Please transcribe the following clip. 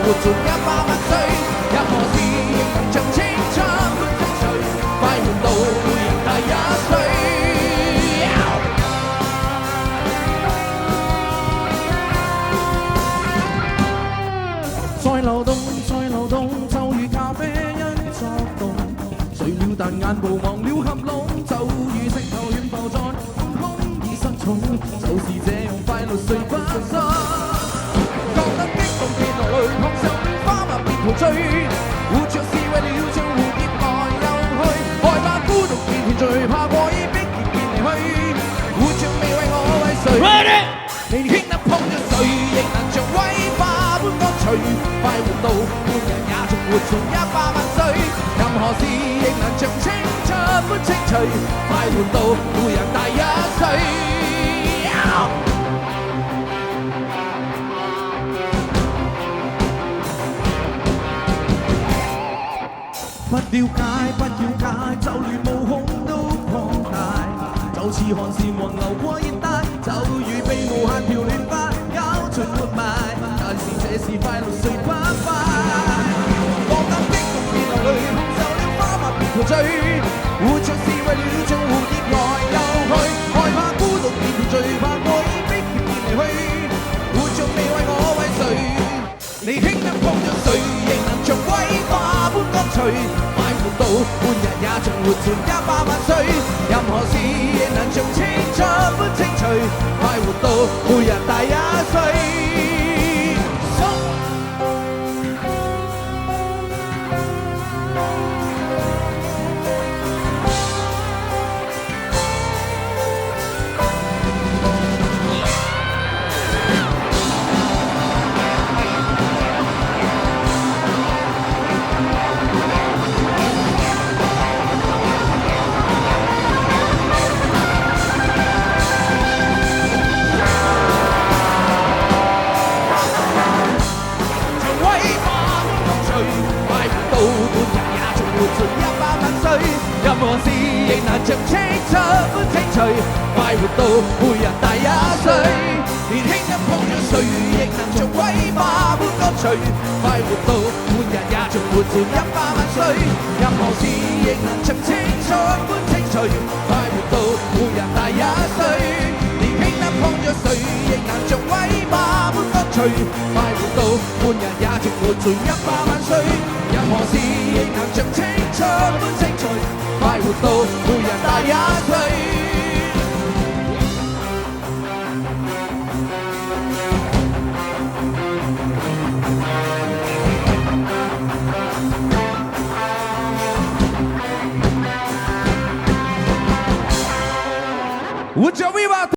活盡100萬歲，任何事亦能像青春般精粹，快活到每人第1歲。再流動，再流動，就如咖啡因作動。睡了但眼部忘了合攏，就如石頭懸浮在半空已失重，就是這樣快樂睡不醒。覺得激動跌落淚，碰上了花蜜別陶醉，活着是為了像蝴蝶來又去，害怕孤獨變團聚，怕過於逼結變離去，活着未為我為誰？你輕得碰着誰，亦能像威化般乾脆，快活到半人也仲活盡100萬歲，任何事亦能像青春般清脆，快活到每人第1歲。不了解，不了解，就連毛孔都擴大，就似看似雲流過熱帶，就如被無限條亂髮搞盡活埋，但是這是快樂睡不快。覺得激動跌落淚，碰受了花蜜別陶醉，活着是為了像蝴蝶來又去，害怕孤獨變團聚，怕過於逼結變離去，活着未為我為誰？你輕得碰着誰，亦能像威化般乾脆，快活到半日也仲活盡100萬歲，任何事亦能像青春般清脆，快活到每人第1歲。任何事亦能像青春般清脆，快活到每人第1歲。年輕一碰着誰，亦能像威化般乾脆，快活到半日也仲活盡100萬歲。任何事亦能像青春般清脆，快活到每人第1歲。年輕一碰着誰，亦能像威化般乾脆，快活到半日也仲活盡100萬歲。任何事亦能像青春般清脆，快活到每人第1歲。活着 Viva